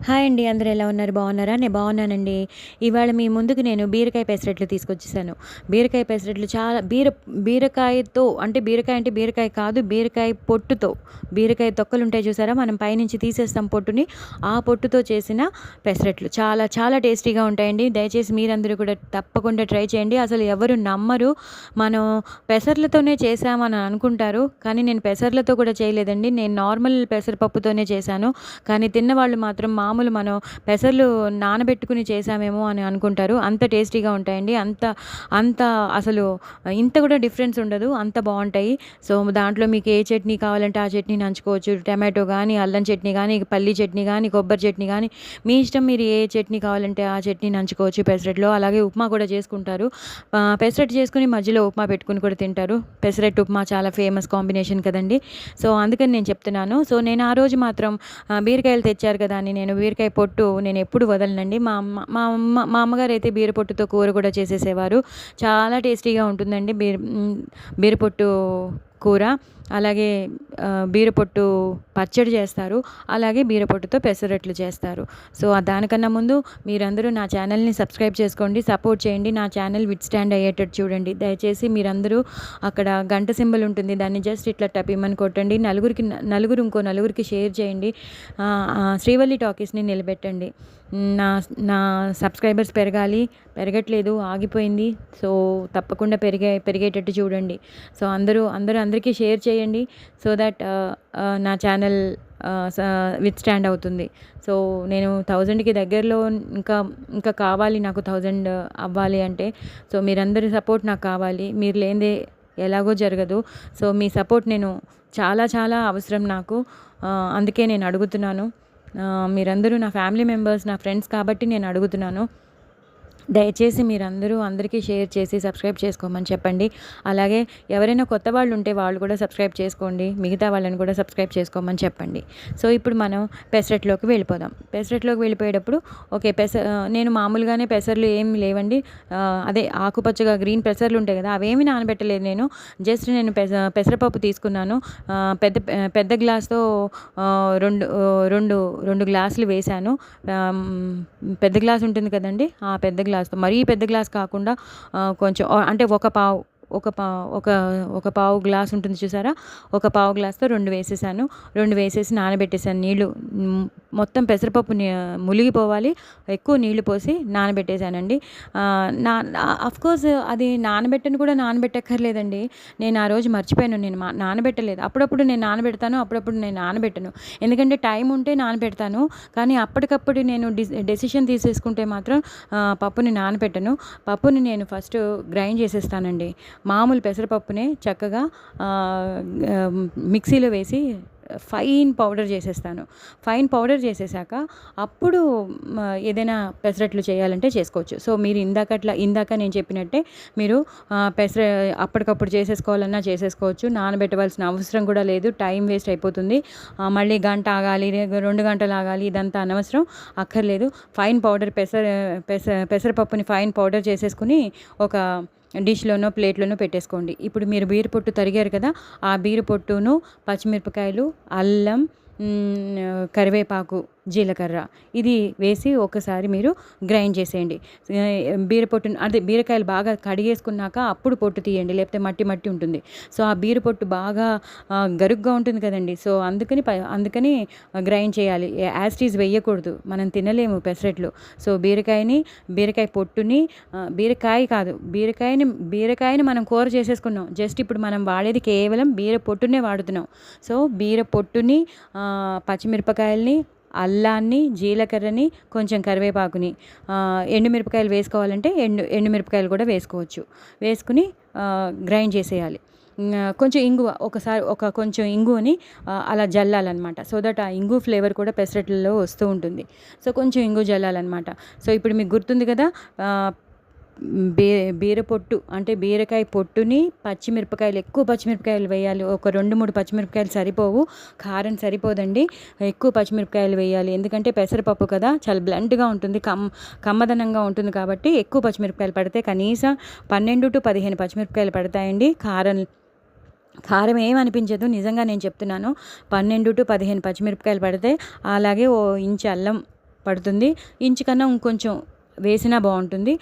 Hi అండి. అందరూ ఎలా ఉన్నారు? బాగున్నారా? నేను బాగున్నానండి. ఇవాళ మీ ముందుకు నేను బీరకాయ పెసరట్లు తీసుకొచ్చేసాను. బీరకాయ పెసరట్లు చాలా బీరకాయతో అంటే బీరకాయ కాదు, బీరకాయ పొట్టుతో, బీరకాయ తొక్కలుంటాయి చూసారా? మనం పైనుంచి తీసేస్తాం పొట్టుని. ఆ పొట్టుతో చేసిన పెసరట్లు చాలా చాలా టేస్టీగా ఉంటాయండి. దయచేసి మీరందరూ కూడా తప్పకుండా ట్రై చేయండి. అసలు ఎవరు నమ్మరు. మనం పెసర్లతోనే చేశామని అనుకుంటారు. కానీ నేను పెసర్లతో కూడా చేయలేదండి. నేను నార్మల్ పెసరపప్పుతోనే చేశాను. కానీ తిన్నవాళ్ళు మాత్రం మామూలు మనం పెసర్లు నానబెట్టుకుని చేసామేమో అని అనుకుంటారు. అంత టేస్టీగా ఉంటాయండి. అంత అంత అసలు ఇంత కూడా డిఫరెన్స్ ఉండదు. అంత బాగుంటాయి. సో దాంట్లో మీకు ఏ చట్నీ కావాలంటే ఆ చట్నీ నంచుకోవచ్చు. టమాటో కానీ, అల్లం చట్నీ కానీ, పల్లీ చట్నీ కానీ, కొబ్బరి చట్నీ కానీ, మీ ఇష్టం. మీరు ఏ చట్నీ కావాలంటే ఆ చట్నీ నంచుకోవచ్చు పెసరట్లో. అలాగే ఉప్మా కూడా చేసుకుంటారు. పెసరట్టు చేసుకుని మధ్యలో ఉప్మా పెట్టుకుని కూడా తింటారు. పెసరట్టు ఉప్మా చాలా ఫేమస్ కాంబినేషన్ కదండి. సో అందుకని నేను చెప్తున్నాను. సో నేను ఆ రోజు మాత్రం బీరకాయలు తెచ్చారు కదా అని నేను బీరకాయ పొట్టు నేను ఎప్పుడు వదలనండి. మా అమ్మగారు అయితే బీర పొట్టుతో కూర కూడా చేసేసేవారు. చాలా టేస్టీగా ఉంటుందండి బీరపొట్టు కూర. అలాగే బీరపొట్టు పచ్చడి చేస్తారు. అలాగే బీరపొట్టుతో పెసరట్లు చేస్తారు. సో దానికన్నా ముందు మీరందరూ నా ఛానల్ని సబ్స్క్రైబ్ చేసుకోండి, సపోర్ట్ చేయండి. నా ఛానల్ విత్ స్టాండ్ అయ్యేటట్టు చూడండి. దయచేసి మీరందరూ అక్కడ గంట సింబల్ ఉంటుంది, దాన్ని జస్ట్ ఇట్లా టపిమ్మని కొట్టండి. ఇంకో నలుగురికి షేర్ చేయండి. శ్రీవల్లి టాకీస్ని నిలబెట్టండి. నా నా సబ్స్క్రైబర్స్ పెరగట్లేదు, ఆగిపోయింది. సో తప్పకుండా పెరిగేటట్టు చూడండి. సో అందరికీ షేర్ చేయండి. సో దట్ నా ఛానల్ విత్ స్టాండ్ అవుతుంది. సో నేను 1000కి దగ్గరలో ఇంకా ఇంకా కావాలి నాకు 1000 అవ్వాలి అంటే. సో మీరందరి సపోర్ట్ నాకు కావాలి. మీరు లేనిదే ఎలాగో జరగదు. సో మీ సపోర్ట్ నేను చాలా చాలా అవసరం నాకు. అందుకే నేను అడుగుతున్నాను. మీరందరూ నా ఫ్యామిలీ మెంబర్స్, నా ఫ్రెండ్స్ కాబట్టి నేను అడుగుతున్నాను. దయచేసి మీరందరూ అందరికీ షేర్ చేసి సబ్స్క్రైబ్ చేసుకోమని చెప్పండి. అలాగే ఎవరైనా కొత్త వాళ్ళు ఉంటే వాళ్ళు కూడా సబ్స్క్రైబ్ చేసుకోండి. మిగతా వాళ్ళని కూడా సబ్స్క్రైబ్ చేసుకోమని చెప్పండి. సో ఇప్పుడు మనం పెసరట్లోకి వెళ్ళిపోదాం. పెసరట్లోకి వెళ్ళిపోయేటప్పుడు నేను మామూలుగానే పెసర్లు ఏమి లేవండి. అదే ఆకుపచ్చగా గ్రీన్ పెసర్లు ఉంటాయి కదా, అవేమి నానబెట్టలేదు నేను. జస్ట్ నేను పెసరపప్పు తీసుకున్నాను. పెద్ద పెద్ద గ్లాస్తో రెండు గ్లాసులు వేశాను. పెద్ద గ్లాస్ ఉంటుంది కదండి, ఆ పెద్ద గ్లాస్తో, మరీ పెద్ద గ్లాస్ కాకుండా కొంచెం అంటే ఒక పావు గ్లాస్ ఉంటుంది చూసారా, ఒక పావు గ్లాస్తో 2 వేసేసాను. 2 వేసేసి నానబెట్టేసాను. నీళ్ళు మొత్తం పెసరపప్పు మునిగిపోవాలి, ఎక్కువ నీళ్లు పోసి నానబెట్టేశానండి. అఫ్కోర్స్ అది నానబెట్టక్కర్లేదండి. నేను ఆ రోజు మర్చిపోయాను, నేను నానబెట్టలేదు. అప్పుడప్పుడు నేను నానబెడతాను, అప్పుడప్పుడు నేను నానబెట్టను. ఎందుకంటే టైం ఉంటే నానబెడతాను. కానీ అప్పటికప్పుడు నేను డెసిషన్ తీసేసుకుంటే మాత్రం పప్పుని నానబెట్టను. పప్పుని నేను ఫస్ట్ గ్రైండ్ చేసేస్తానండి. మామూలు పెసరపప్పునే చక్కగా మిక్సీలో వేసి ఫైన్ పౌడర్ చేసేస్తాను. ఫైన్ పౌడర్ చేసేసాక అప్పుడు ఏదైనా పెసరట్లు చేయాలంటే చేసుకోవచ్చు. సో మీరు ఇందాక నేను చెప్పినట్టే మీరు అప్పటికప్పుడు చేసేసుకోవాలన్నా చేసేసుకోవచ్చు. నానబెట్టవలసిన అవసరం కూడా లేదు. టైం వేస్ట్ అయిపోతుంది. మళ్ళీ గంట ఆగాలి, 2 గంటలు ఆగాలి, ఇదంతా అనవసరం, అక్కర్లేదు. ఫైన్ పౌడర్ పెసరపప్పుని ఫైన్ పౌడర్ చేసేసుకుని ఒక డిష్లోనో ప్లేట్లోనో పెట్టేసుకోండి. ఇప్పుడు మీరు బీరపొట్టు తరిగారు కదా, ఆ బీరపొట్టును, పచ్చిమిరపకాయలు, అల్లం, కరివేపాకు, జీలకర్ర ఇది వేసి ఒకసారి మీరు గ్రైండ్ చేసేయండి. బీరకాయలు బాగా కడిగేసుకున్నాక అప్పుడు పొట్టు తీయండి, లేకపోతే మట్టి మట్టి ఉంటుంది. సో ఆ బీరపొట్టు బాగా గరుగ్గా ఉంటుంది కదండి. సో అందుకని గ్రైండ్ చేయాలి. యాస్టీస్ వేయకూడదు, మనం తినలేము పెసరట్లు. సో బీరకాయ పొట్టుని, బీరకాయని మనం కూర చేసేసుకున్నాం. జస్ట్ ఇప్పుడు మనం వాడేది కేవలం బీర పొట్టునే వాడుతున్నాం. సో బీర పొట్టుని, పచ్చిమిరపకాయల్ని, అల్లాన్ని, జీలకర్రని, కొంచెం కరివేపాకుని, ఎండుమిరపకాయలు వేసుకోవాలంటే ఎండుమిరపకాయలు కూడా వేసుకోవచ్చు. వేసుకుని గ్రైండ్ చేసేయాలి. కొంచెం కొంచెం ఇంగువని అలా జల్లాలన్నమాట. సో దట్ ఆ ఇంగు ఫ్లేవర్ కూడా పెసరట్లలో వస్తూ ఉంటుంది. సో కొంచెం ఇంగు జల్లాలన్నమాట. సో ఇప్పుడు మీకు గుర్తుంది కదా, బీరపొట్టు అంటే బీరకాయ పొట్టుని, ఎక్కువ పచ్చిమిరపకాయలు వేయాలి. ఒక 2-3 పచ్చిమిరపకాయలు సరిపోవు, కారం సరిపోదండి, ఎక్కువ పచ్చిమిరపకాయలు వేయాలి. ఎందుకంటే పెసరపప్పు కదా, చాలా బ్లంట్గా ఉంటుంది, కమ్మదనంగా ఉంటుంది. కాబట్టి ఎక్కువ పచ్చిమిరపకాయలు పడితే కనీసం 12-15 పచ్చిమిరపకాయలు పడతాయండి. కారం ఏమనిపించదు, నిజంగా నేను చెప్తున్నాను. 12-15 పచ్చిమిరపకాయలు పడితే, అలాగే ఓ ఇంచు అల్లం పడుతుంది. ఇంచు కన్నా ఇంకొంచెం వేసినా బాగుంటుంది.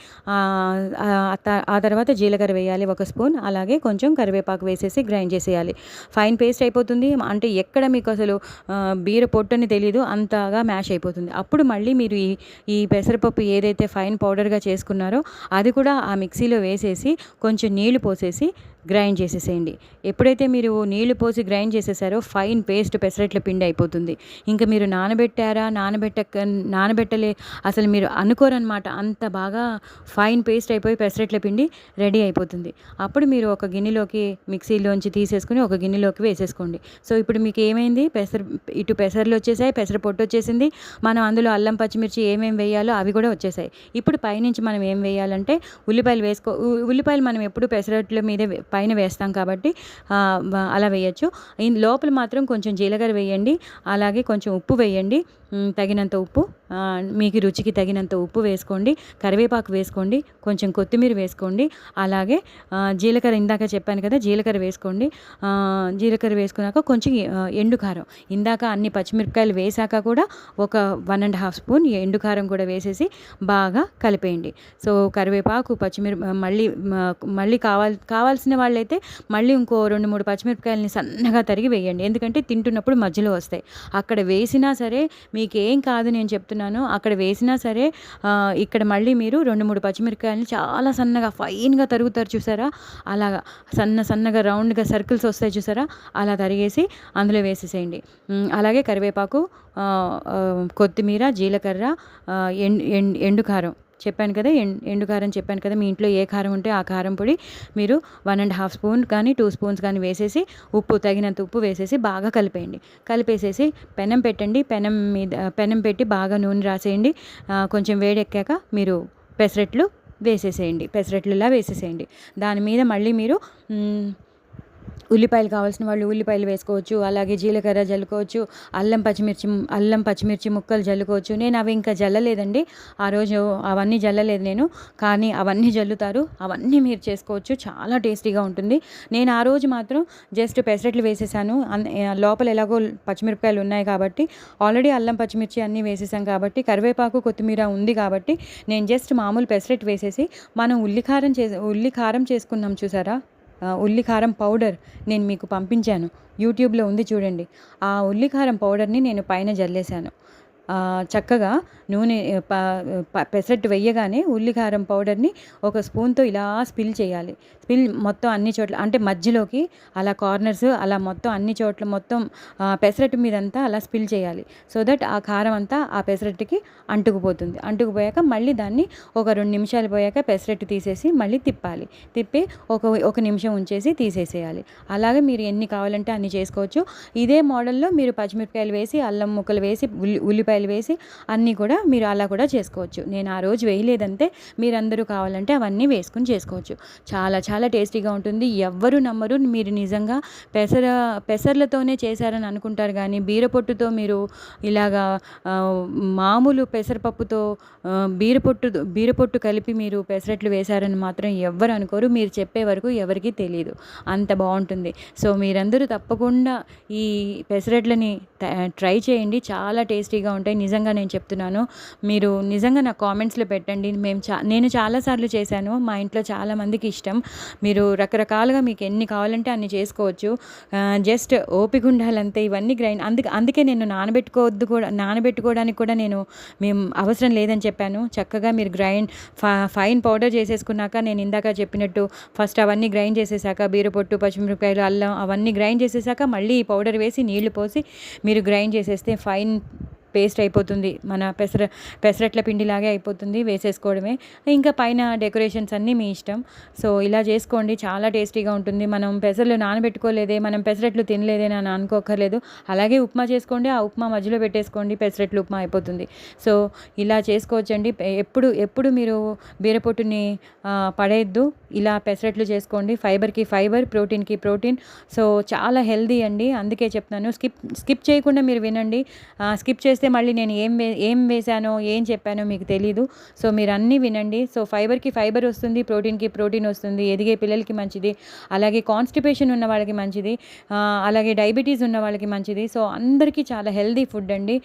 ఆ తర్వాత జీలకర్ర వేయాలి 1 స్పూన్. అలాగే కొంచెం కరివేపాకు వేసేసి గ్రైండ్ చేసేయాలి. ఫైన్ పేస్ట్ అయిపోతుంది. అంటే ఎక్కడ మీకు అసలు బీర పొట్టని తెలీదు, అంతగా మ్యాష్ అయిపోతుంది. అప్పుడు మళ్ళీ మీరు ఈ పెసరపప్పు ఏదైతే ఫైన్ పౌడర్గా చేసుకున్నారో అది కూడా ఆ మిక్సీలో వేసేసి కొంచెం నీళ్లు పోసేసి గ్రైండ్ చేసేసేయండి. ఎప్పుడైతే మీరు నీళ్లు పోసి గ్రైండ్ చేసేసారో ఫైన్ పేస్ట్ పెసరట్ల పిండి అయిపోతుంది. ఇంకా మీరు నానబెట్టలే అసలు మీరు అనుకోరనమాట, అంత బాగా ఫైన్ పేస్ట్ అయిపోయి పెసరట్ల పిండి రెడీ అయిపోతుంది. అప్పుడు మీరు ఒక గిన్నెలోకి మిక్సీలోంచి తీసేసుకుని ఒక గిన్నెలోకి వేసేసుకోండి. సో ఇప్పుడు మీకు ఏమైంది, ఇటు పెసర్లు వచ్చేసాయి, పెసర పొట్టు వచ్చేసింది. మనం అందులో అల్లం పచ్చిమిర్చి ఏమేమి వేయాలో అవి కూడా వచ్చేసాయి. ఇప్పుడు పైనుంచి మనం ఏం వేయాలంటే ఉల్లిపాయలు మనం ఎప్పుడు పెసరట్ల మీదే పైన వేస్తాం కాబట్టి అలా వేయచ్చు. లోపల మాత్రం కొంచెం జీలకర్ర వేయండి, అలాగే కొంచెం ఉప్పు వేయండి, తగినంత ఉప్పు, మీకు రుచికి తగినంత ఉప్పు వేసుకోండి. కరివేపాకు వేసుకోండి, కొంచెం కొత్తిమీర వేసుకోండి. అలాగే జీలకర్ర ఇందాక చెప్పాను కదా, జీలకర్ర వేసుకోండి. జీలకర్ర వేసుకున్నాక కొంచెం ఎండు కారం, ఇందాక అన్ని పచ్చిమిరపకాయలు వేసాక కూడా ఒక 1.5 స్పూన్ ఎండు కారం కూడా వేసేసి బాగా కలిపేయండి. సో కరివేపాకు మళ్ళీ కావాల్సిన వాళ్ళైతే మళ్ళీ ఇంకో 2-3 పచ్చిమిరపకాయలని సన్నగా తరిగి వేయండి. ఎందుకంటే తింటున్నప్పుడు మధ్యలో వస్తాయి. అక్కడ వేసినా సరే మీకేం కాదు, నేను చెప్తున్నాను, అక్కడ వేసినా సరే ఇక్కడ మళ్ళీ మీరు 2-3 పచ్చిమిరపకాయలని చాలా సన్నగా ఫైన్గా తరుగుతారు చూసారా, అలాగా సన్నగా రౌండ్గా సర్కిల్స్ వస్తాయి చూసారా, అలా తరిగేసి అందులో వేసేసేయండి. అలాగే కరివేపాకు, కొత్తిమీర, జీలకర్ర, ఎండు కారం చెప్పాను కదా, ఎండు కారం చెప్పాను కదా, మీ ఇంట్లో ఏ కారం ఉంటే ఆ కారం పొడి మీరు 1.5 స్పూన్ కానీ 2 స్పూన్స్ కానీ వేసేసి తగినంత ఉప్పు వేసేసి బాగా కలిపేసేసి పెనం పెట్టండి. పెనం పెట్టి బాగా నూనె రాసేయండి. కొంచెం వేడెక్కాక మీరు పెసరట్లులా వేసేసేయండి. దాని మీద మళ్ళీ మీరు ఉల్లిపాయలు కావాల్సిన వాళ్ళు ఉల్లిపాయలు వేసుకోవచ్చు. అలాగే జీలకర్ర జల్లుకోవచ్చు, అల్లం పచ్చిమిర్చి ముక్కలు జల్లుకోవచ్చు. నేను అవి ఇంకా జల్లలేదండి, ఆ రోజు అవన్నీ జల్లలేదు నేను, కానీ అవన్నీ జల్లుతారు, అవన్నీ మీరు చేసుకోవచ్చు, చాలా టేస్టీగా ఉంటుంది. నేను ఆ రోజు మాత్రం జస్ట్ పెసరట్లు వేసేసాను. లోపల ఎలాగో పచ్చిమిరపకాయలు ఉన్నాయి కాబట్టి, ఆల్రెడీ అల్లం పచ్చిమిర్చి అన్నీ వేసేసాం కాబట్టి, కరివేపాకు కొత్తిమీర ఉంది కాబట్టి నేను జస్ట్ మామూలు పెసరట్టు వేసేసి, మనం ఉల్లి కారం చేసుకున్నాం చూసారా, ఉల్లి కారం పౌడర్ నేను మీకు పంపించాను, యూట్యూబ్లో ఉంది చూడండి. ఆ ఉల్లి కారం పౌడర్ని నేను పైన జల్లేశాను. చక్కగా నూనె పెసరట్టు వేయగానే ఉల్లికారం పౌడర్ని ఒక స్పూన్తో ఇలా స్పిల్ చేయాలి. మొత్తం అన్ని చోట్ల, అంటే మధ్యలోకి అలా కార్నర్స్ అలా మొత్తం అన్ని చోట్ల మొత్తం పెసరట్టు మీదంతా అలా స్పిల్ చేయాలి. సో దట్ ఆ కారం అంతా ఆ పెసరట్టుకి అంటుకుపోయాక మళ్ళీ దాన్ని ఒక 2 నిమిషాలు పోయాక పెసరట్టు తీసేసి మళ్ళీ తిప్పి ఒక నిమిషం ఉంచేసి తీసేసేయాలి. అలాగే మీరు ఎన్ని కావాలంటే అన్ని చేసుకోవచ్చు. ఇదే మోడల్లో మీరు పచ్చిమిరపకాయలు వేసి, అల్లం ముక్కలు వేసి, ఉల్లిపాయలు వేసి అన్నీ కూడా మీరు అలా కూడా చేసుకోవచ్చు. నేను ఆ రోజు వేయలేదంటే మీరందరూ కావాలంటే అవన్నీ వేసుకుని చేసుకోవచ్చు. చాలా చాలా టేస్టీగా ఉంటుంది. ఎవ్వరు నమ్మరు, మీరు నిజంగా పెసర్లతోనే చేశారని అనుకుంటారు, కానీ బీరపొట్టుతో మీరు ఇలాగా మామూలు పెసరపప్పుతో బీరపొట్టు కలిపి మీరు పెసరట్లు వేశారని మాత్రం ఎవ్వరు అనుకోరు. మీరు చెప్పే వరకు ఎవరికీ తెలియదు, అంత బాగుంటుంది. సో మీరందరూ తప్పకుండా ఈ పెసరట్లని ట్రై చేయండి, చాలా టేస్టీగా ఉంటాయి. నిజంగా నేను చెప్తున్నాను, మీరు నిజంగా నా కామెంట్స్లో పెట్టండి. నేను చాలాసార్లు చేశాను, మా ఇంట్లో చాలామందికి ఇష్టం. మీరు రకరకాలుగా మీకు ఎన్ని కావాలంటే అన్ని చేసుకోవచ్చు. జస్ట్ ఓపిక ఉండాలంతే. ఇవన్నీ అందుకే నేను నానబెట్టుకోవడానికి కూడా మేము అవసరం లేదని చెప్పాను. చక్కగా మీరు ఫైన్ పౌడర్ చేసేసుకున్నాక, నేను ఇందాక చెప్పినట్టు ఫస్ట్ అవన్నీ గ్రైండ్ చేసేసాక, బీరపొట్టు, పచ్చిమిరపకాయలు, అల్లం అవన్నీ గ్రైండ్ చేసేసాక మళ్ళీ ఈ పౌడర్ వేసి నీళ్లు పోసి మీరు గ్రైండ్ చేసేస్తే ఫైన్ పేస్ట్ అయిపోతుంది. మన పెసరట్ల పిండిలాగే అయిపోతుంది, వేసేసుకోవడమే. ఇంకా పైన డెకరేషన్స్ అన్నీ మీ ఇష్టం. సో ఇలా చేసుకోండి, చాలా టేస్టీగా ఉంటుంది. మనం పెసర్లు నానబెట్టుకోలేదే, మనం పెసరట్లు తినలేదే అని అనుకోకర్లేదు. అలాగే ఉప్మా చేసుకోండి, ఆ ఉప్మా మధ్యలో పెట్టేసుకోండి, పెసరట్లు ఉప్మా అయిపోతుంది. సో ఇలా చేసుకోవచ్చండి. ఎప్పుడు మీరు బీరపొట్టుని పడేయద్దు, ఇలా పెసరట్లు చేసుకోండి. ఫైబర్కి ఫైబర్, ప్రోటీన్కి ప్రోటీన్. సో చాలా హెల్దీ అండి, అందుకే చెప్తున్నాను. స్కిప్ చేయకుండా మీరు వినండి. స్కిప్ చేస్తే చేస్తే మళ్ళీ నేను ఏం వేశానో ఏం చెప్పానో మీకు తెలీదు. సో మీరు అన్నీ వినండి. సో ఫైబర్కి ఫైబర్ వస్తుంది, ప్రోటీన్కి ప్రోటీన్ వస్తుంది, ఎదిగే పిల్లలకి మంచిది, అలాగే కాన్స్టిపేషన్ ఉన్న వాళ్ళకి మంచిది, అలాగే డయాబెటీస్ ఉన్న వాళ్ళకి మంచిది. సో అందరికీ చాలా హెల్దీ ఫుడ్ అండి.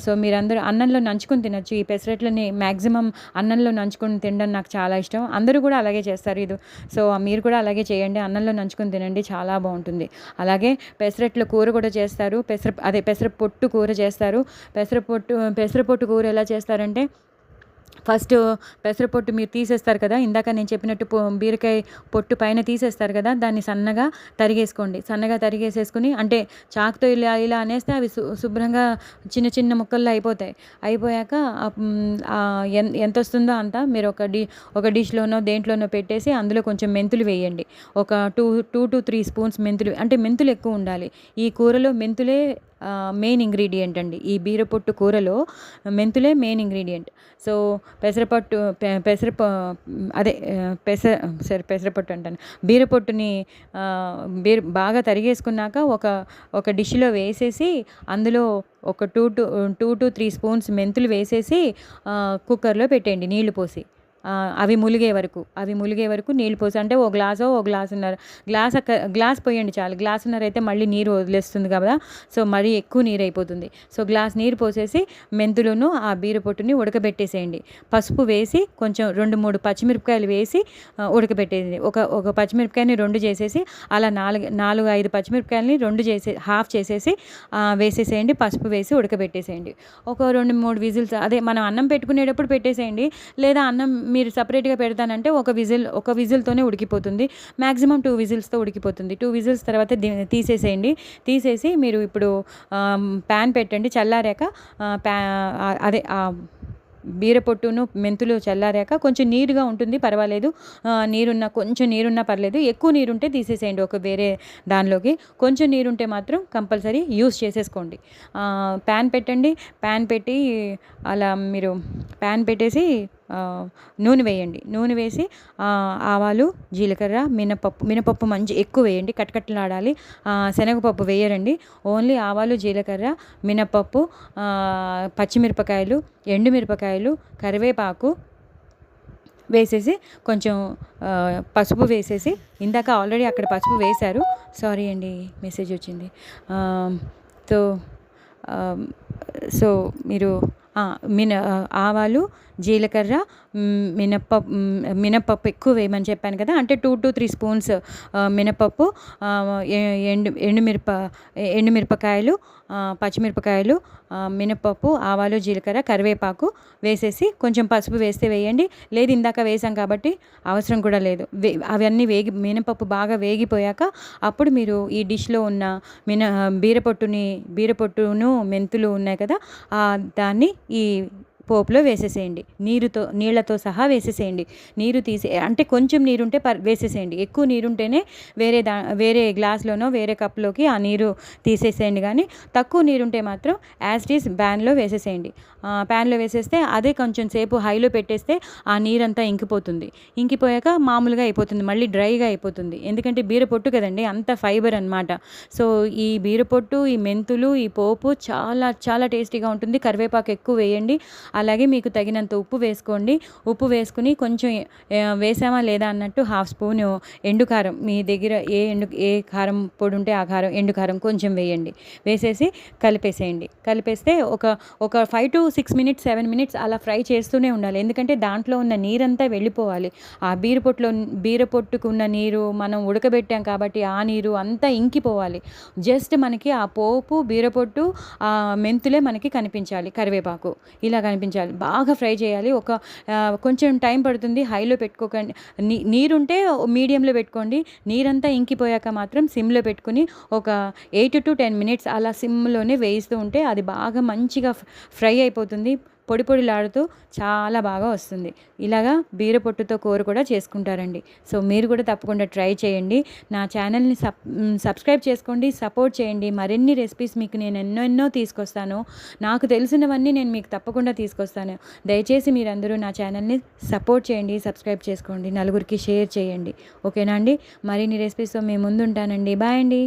సో మీరందరూ అన్నంలో నంచుకొని తినొచ్చు. ఈ పెసరట్లని మ్యాక్సిమం అన్నంలో నంచుకొని తినడం నాకు చాలా ఇష్టం. అందరూ కూడా అలాగే చేస్తారు ఇది. సో మీరు కూడా అలాగే చేయండి, అన్నంలో నంచుకొని తినండి, చాలా బాగుంటుంది. అలాగే పెసరట్ల కూర కూడా చేస్తారు. పెసర పొట్టు కూర చేస్తారు. పెసరపొట్టు కూర ఎలా చేస్తారంటే, ఫస్ట్ పెసరపొట్టు మీరు తీసేస్తారు కదా, ఇందాక నేను చెప్పినట్టు బీరకాయ పొట్టు పైన తీసేస్తారు కదా, దాన్ని సన్నగా తరిగేసుకోండి. సన్నగా తరిగేసేసుకుని, అంటే చాకుతో ఇలా అనేస్తే అవి శుభ్రంగా చిన్న చిన్న ముక్కల్లో అయిపోయాక ఎంత వస్తుందో అంత మీరు ఒక డిష్లోనో దేంట్లోనో పెట్టేసి అందులో కొంచెం మెంతులు వేయండి. ఒక 2 to 3 స్పూన్స్ మెంతులు, అంటే మెంతులు ఎక్కువ ఉండాలి. ఈ కూరలో మెంతులే మెయిన్ ఇంగ్రీడియంట్ అండి. ఈ బీరపొట్టు కూరలో మెంతులే మెయిన్ ఇంగ్రీడియంట్. సో పెసరపొట్టు అంటాను, బీరపొట్టుని బాగా తరిగేసుకున్నాక ఒక డిష్లో వేసేసి అందులో ఒక 2 to 3 స్పూన్స్ మెంతులు వేసేసి కుక్కర్లో పెట్టేయండి నీళ్లు పోసి. అవి ములిగే వరకు నీళ్ళు పోసి, అంటే ఓ గ్లాసున్నర గ్లాస్ పోయండి చాలు. గ్లాసున్నర అయితే మళ్ళీ నీరు వదిలేస్తుంది కదా, సో మరీ ఎక్కువ నీరు అయిపోతుంది. సో గ్లాస్ నీరు పోసేసి మెంతులను ఆ బీరపొట్టుని ఉడకబెట్టేసేయండి. పసుపు వేసి కొంచెం 2-3 పచ్చిమిరపకాయలు వేసి ఉడకబెట్టేది. ఒక పచ్చిమిరపకాయని 2 చేసేసి, అలా 4-5 పచ్చిమిరపకాయలని 2 చేసి హాఫ్ చేసేసి వేసేసేయండి. పసుపు వేసి ఉడకబెట్టేసేయండి. ఒక 2-3 విజిల్స్, అదే మనం అన్నం పెట్టుకునేటప్పుడు పెట్టేసేయండి. లేదా అన్నం మీరు సపరేట్గా పెడతానంటే ఒక విజిల్తోనే ఉడికిపోతుంది. మ్యాక్సిమం 2 విజిల్స్తో ఉడికిపోతుంది. 2 విజిల్స్ తర్వాత తీసేసేయండి. తీసేసి మీరు ఇప్పుడు ప్యాన్ పెట్టండి. చల్లారాక బీరపొట్టును మెంతులు చల్లారాక కొంచెం నీరుగా ఉంటుంది, పర్వాలేదు. కొంచెం నీరున్నా పర్లేదు. ఎక్కువ నీరుంటే తీసేసేయండి ఒక వేరే దానిలోకి. కొంచెం నీరుంటే మాత్రం కంపల్సరీ యూస్ చేసేసుకోండి. ప్యాన్ పెట్టండి. ప్యాన్ పెట్టి అలా మీరు ప్యాన్ పెట్టేసి నూనె వేయండి. నూనె వేసి ఆవాలు, జీలకర్ర, మినపప్పు మంచి ఎక్కువ వేయండి, కట్టకట్టలాడాలి. శనగపప్పు వేయరండి. ఓన్లీ ఆవాలు, జీలకర్ర, మినపప్పు, పచ్చిమిరపకాయలు, ఎండుమిరపకాయలు, కరివేపాకు వేసేసి కొంచెం పసుపు వేసేసి, ఇందాక ఆల్రెడీ అక్కడ పసుపు వేశారు, సారీ అండి మెసేజ్ వచ్చింది. సో మీరు ఆవాలు, జీలకర్ర, మినపప్పు ఎక్కువ వేయమని చెప్పాను కదా, అంటే 2 to 3 స్పూన్స్ మినపప్పు, ఎండుమిరపకాయలు, పచ్చిమిరపకాయలు, మినపప్పు, ఆవాలు, జీలకర్ర, కరివేపాకు వేసేసి కొంచెం పసుపు వేస్తే వేయండి. లేదు ఇందాక వేసాం కాబట్టి అవసరం కూడా లేదు. అవన్నీ మినపప్పు బాగా వేగిపోయాక అప్పుడు మీరు ఈ డిష్లో ఉన్న బీరపొట్టును మెంతులు ఉన్నాయి కదా, దాన్ని ఈ పోపులో వేసేసేయండి. నీళ్ళతో సహా వేసేసేయండి. నీరు అంటే కొంచెం నీరుంటే వేసేసేయండి. ఎక్కువ నీరుంటేనే వేరే గ్లాస్లోనో వేరే కప్లోకి ఆ నీరు తీసేసేయండి. కానీ తక్కువ నీరుంటే మాత్రం యాజ్ ఇట్ ఈస్ ప్యాన్లో వేసేసేయండి. ప్యాన్లో వేసేస్తే అదే కొంచెం సేపు హైలో పెట్టేస్తే ఆ నీరంతా ఇంకిపోతుంది. ఇంకిపోయాక మామూలుగా అయిపోతుంది, మళ్ళీ డ్రైగా అయిపోతుంది. ఎందుకంటే బీరపొట్టు కదండి, అంత ఫైబర్ అనమాట. సో ఈ బీరపొట్టు, ఈ మెంతులు, ఈ పోపు చాలా చాలా టేస్టీగా ఉంటుంది. కరివేపాకు ఎక్కువ వేయండి. అలాగే మీకు తగినంత ఉప్పు వేసుకోండి. ఉప్పు వేసుకుని కొంచెం వేసామా లేదా అన్నట్టు హాఫ్ స్పూన్ ఎండుకారం, మీ దగ్గర ఏ కారం పొడి ఉంటే ఆ కారం, ఎండుకారం కొంచెం వేయండి. వేసేసి కలిపేసేయండి. కలిపేస్తే ఒక 5 to 6 minutes 7 minutes అలా ఫ్రై చేస్తూనే ఉండాలి. ఎందుకంటే దాంట్లో ఉన్న నీరంతా వెళ్ళిపోవాలి. ఆ బీరపొట్టుకు ఉన్న నీరు మనం ఉడకబెట్టాం కాబట్టి ఆ నీరు అంతా ఇంకిపోవాలి. జస్ట్ మనకి ఆ పోపు, బీరపొట్టు, మెంతులే మనకి కనిపించాలి, కరివేపాకు ఇలా కనిపించాలి. బాగా ఫ్రై చేయాలి. కొంచెం టైం పడుతుంది, హైలో పెట్టుకోకండి. నీరుంటే మీడియంలో పెట్టుకోండి. నీరంతా ఇంకిపోయాక మాత్రం సిమ్లో పెట్టుకుని ఒక 8 to 10 minutes అలా సిమ్లోనే వేయిస్తూ ఉంటే అది బాగా మంచిగా ఫ్రై అయిపోతుంది. పొడిలాడుతూ చాలా బాగా వస్తుంది. ఇలాగా బీరపొట్టుతో కూర కూడా చేసుకుంటారండి. సో మీరు కూడా తప్పకుండా ట్రై చేయండి. నా ఛానల్ని సబ్స్క్రైబ్ చేసుకోండి, సపోర్ట్ చేయండి. మరిన్ని రెసిపీస్ మీకు నేను ఎన్నెన్నో తీసుకొస్తాను. నాకు తెలిసినవన్నీ నేను మీకు తప్పకుండా తీసుకొస్తాను. దయచేసి మీరందరూ నా ఛానల్ని సపోర్ట్ చేయండి, సబ్స్క్రైబ్ చేసుకోండి, నలుగురికి షేర్ చేయండి. ఓకేనా అండి? మరిన్ని రెసిపీస్తో మేము ముందు ఉంటానండి. బాయ్ అండి.